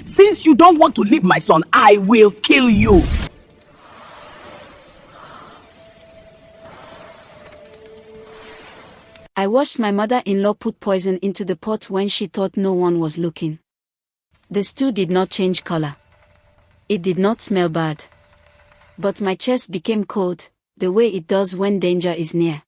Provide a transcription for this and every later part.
Since you don't want to leave my son, I will kill you. I watched my mother-in-law put poison into the pot when she thought no one was looking. The stew did not change color. It did not smell bad. But my chest became cold, the way it does when danger is near.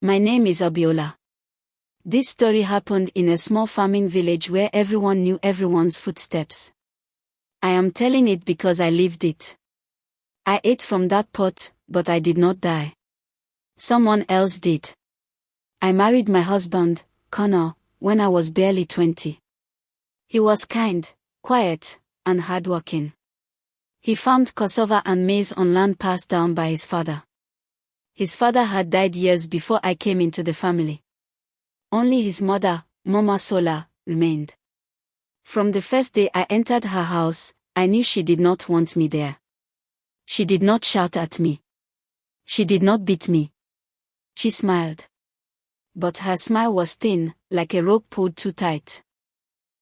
My name is Abiola. This story happened in a small farming village where everyone knew everyone's footsteps. I am telling it because I lived it. I ate from that pot, but I did not die. Someone else did. I married my husband, Connor, when I was barely 20. He was kind, quiet, and hardworking. He farmed cassava and maize on land passed down by his father. His father had died years before I came into the family. Only his mother, Mama Sola, remained. From the first day I entered her house, I knew she did not want me there. She did not shout at me. She did not beat me. She smiled. But her smile was thin, like a rope pulled too tight.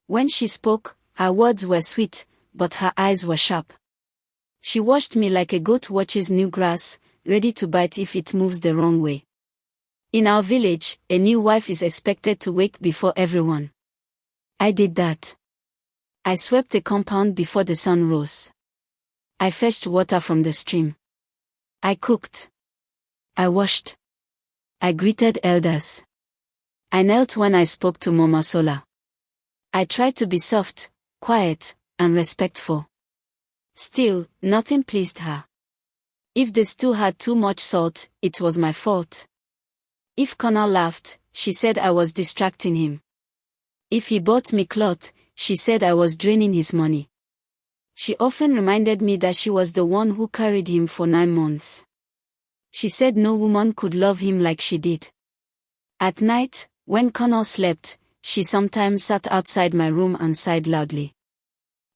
When she spoke, her words were sweet, but her eyes were sharp. She watched me like a goat watches new grass, ready to bite if it moves the wrong way. In our village, a new wife is expected to wake before everyone. I did that. I swept the compound before the sun rose. I fetched water from the stream. I cooked. I washed. I greeted elders. I knelt when I spoke to Mama Sola. I tried to be soft, quiet, and respectful. Still, nothing pleased her. If the stew had too much salt, it was my fault. If Connor laughed, she said I was distracting him. If he bought me cloth, she said I was draining his money. She often reminded me that she was the one who carried him for 9 months. She said no woman could love him like she did. At night, when Connor slept, she sometimes sat outside my room and sighed loudly.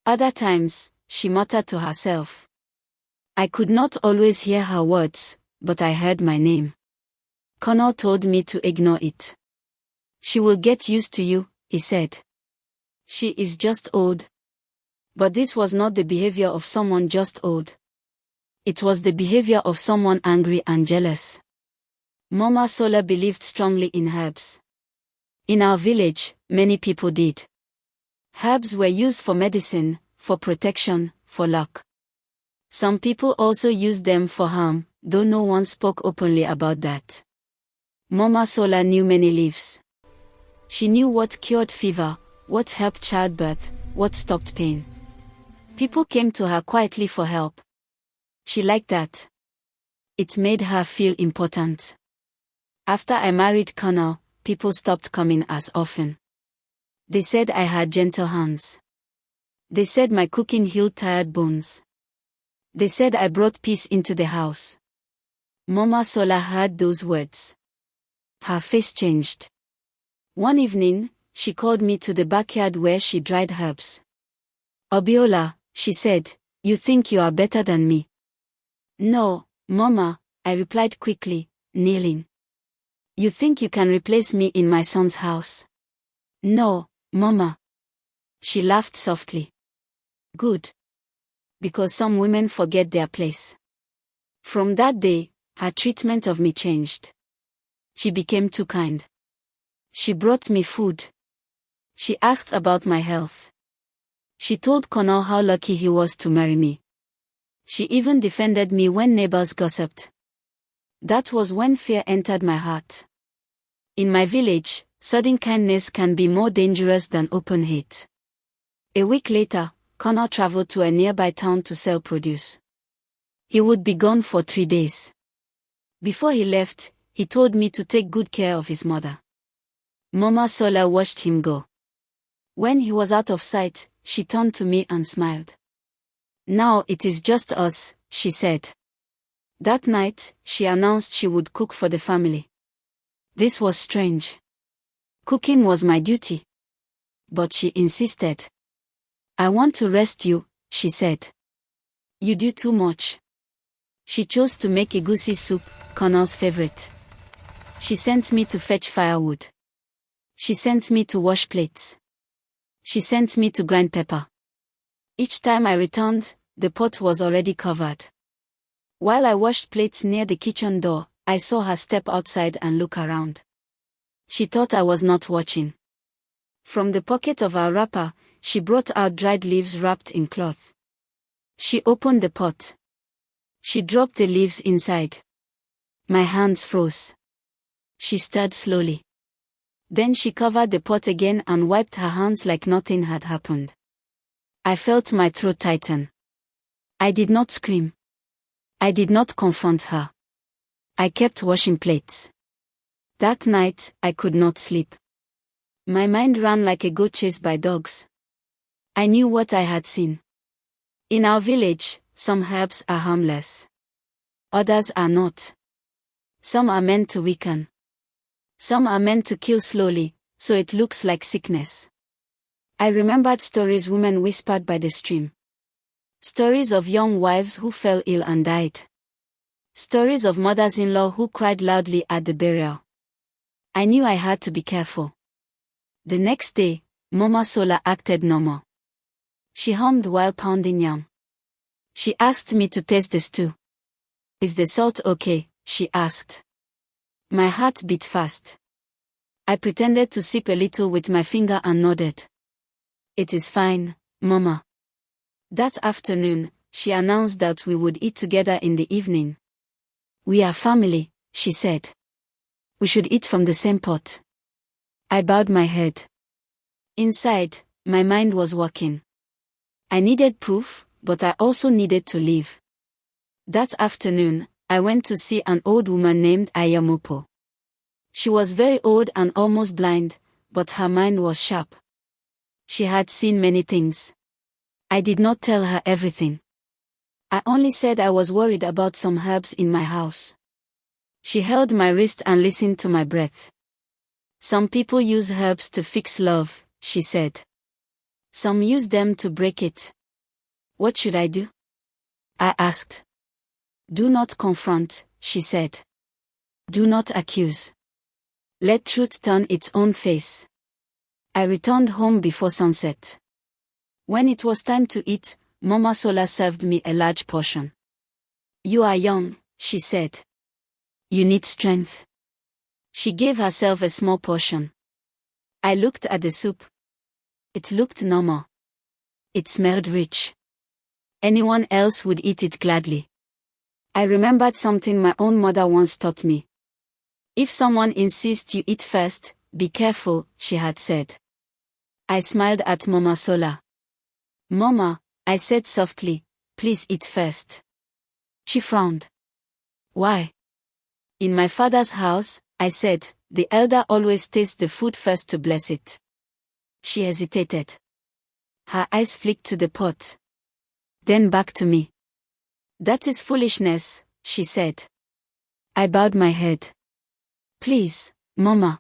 Other times, she muttered to herself. I could not always hear her words, but I heard my name. Connor told me to ignore it. She will get used to you, he said. She is just old. But this was not the behavior of someone just old. It was the behavior of someone angry and jealous. Mama Sola believed strongly in herbs. In our village, many people did. Herbs were used for medicine, for protection, for luck. Some people also used them for harm, though no one spoke openly about that. Mama Sola knew many leaves. She knew what cured fever, what helped childbirth, what stopped pain. People came to her quietly for help. She liked that. It made her feel important. After I married Connor, people stopped coming as often. They said I had gentle hands. They said my cooking healed tired bones. They said I brought peace into the house. Mama Sola heard those words. Her face changed. One evening, she called me to the backyard where she dried herbs. Abiola, she said, you think you are better than me? No, Mama, I replied quickly, kneeling. You think you can replace me in my son's house? No, Mama. She laughed softly. Good. Because some women forget their place. From that day, her treatment of me changed. She became too kind. She brought me food. She asked about my health. She told Connor how lucky he was to marry me. She even defended me when neighbors gossiped. That was when fear entered my heart. In my village, sudden kindness can be more dangerous than open hate. A week later, Connor traveled to a nearby town to sell produce. He would be gone for 3 days. Before he left, he told me to take good care of his mother. Mama Sola watched him go. When he was out of sight, she turned to me and smiled. Now it is just us, she said. That night, she announced she would cook for the family. This was strange. Cooking was my duty. But she insisted. I want to rest you, she said. You do too much. She chose to make egusi soup, Connor's favorite. She sent me to fetch firewood. She sent me to wash plates. She sent me to grind pepper. Each time I returned, the pot was already covered. While I washed plates near the kitchen door, I saw her step outside and look around. She thought I was not watching. From the pocket of her wrapper, she brought out dried leaves wrapped in cloth. She opened the pot. She dropped the leaves inside. My hands froze. She stirred slowly. Then she covered the pot again and wiped her hands like nothing had happened. I felt my throat tighten. I did not scream. I did not confront her. I kept washing plates. That night, I could not sleep. My mind ran like a goat chased by dogs. I knew what I had seen. In our village, some herbs are harmless. Others are not. Some are meant to weaken. Some are meant to kill slowly, so it looks like sickness. I remembered stories women whispered by the stream. Stories of young wives who fell ill and died. Stories of mothers-in-law who cried loudly at the burial. I knew I had to be careful. The next day, Mama Sola acted normal. She hummed while pounding yam. She asked me to taste the stew. Is the salt okay? She asked. My heart beat fast. I pretended to sip a little with my finger and nodded. It is fine, Mama. That afternoon, she announced that we would eat together in the evening. We are family, she said. We should eat from the same pot. I bowed my head. Inside, my mind was working. I needed proof, but I also needed to leave. That afternoon, I went to see an old woman named Ayamopo. She was very old and almost blind, but her mind was sharp. She had seen many things. I did not tell her everything. I only said I was worried about some herbs in my house. She held my wrist and listened to my breath. Some people use herbs to fix love, she said. Some use them to break it. What should I do? I asked. Do not confront, she said. Do not accuse. Let truth turn its own face. I returned home before sunset. When it was time to eat, Mama Sola served me a large portion. You are young, she said. You need strength. She gave herself a small portion. I looked at the soup. It looked normal. It smelled rich. Anyone else would eat it gladly. I remembered something my own mother once taught me. If someone insists you eat first, be careful, she had said. I smiled at Mama Sola. Mama, I said softly, please eat first. She frowned. Why? In my father's house, I said, the elder always tastes the food first to bless it. She hesitated. Her eyes flicked to the pot. Then back to me. That is foolishness, she said. I bowed my head. Please, Mama.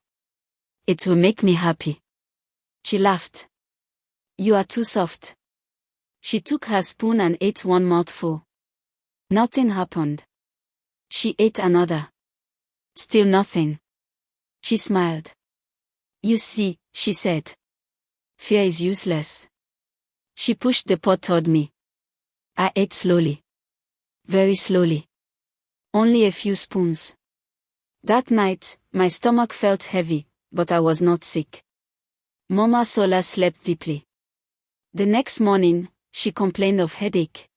It will make me happy. She laughed. You are too soft. She took her spoon and ate one mouthful. Nothing happened. She ate another. Still nothing. She smiled. You see, she said. Fear is useless. She pushed the pot toward me. I ate slowly. Very slowly. Only a few spoons. That night, my stomach felt heavy, but I was not sick. Mama Sola slept deeply. The next morning, she complained of headache.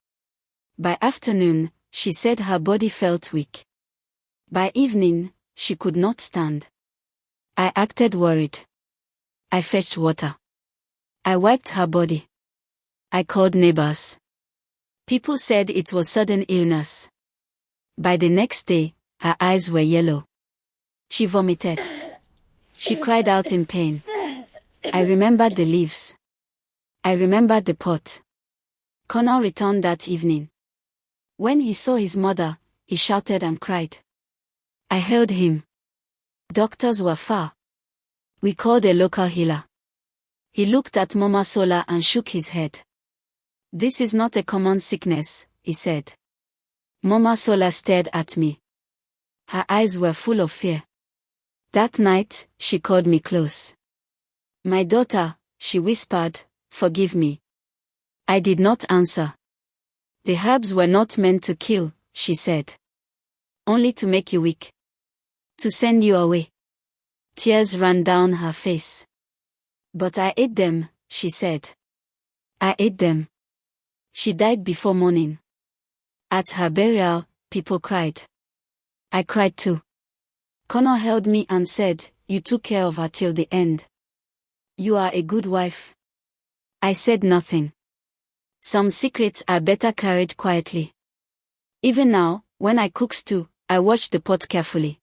By afternoon, she said her body felt weak. By evening, she could not stand. I acted worried. I fetched water. I wiped her body. I called neighbors. People said it was sudden illness. By the next day, her eyes were yellow. She vomited. She cried out in pain. I remembered the leaves. I remembered the pot. Connor returned that evening. When he saw his mother, he shouted and cried. I held him. Doctors were far. We called a local healer. He looked at Mama Sola and shook his head. This is not a common sickness, he said. Mama Sola stared at me. Her eyes were full of fear. That night, she called me close. My daughter, she whispered, forgive me. I did not answer. The herbs were not meant to kill, she said. Only to make you weak. To send you away. Tears ran down her face. But I ate them, she said. I ate them. She died before morning. At her burial, people cried. I cried too. Connor held me and said, you took care of her till the end. You are a good wife. I said nothing. Some secrets are better carried quietly. Even now, when I cook stew, I watch the pot carefully.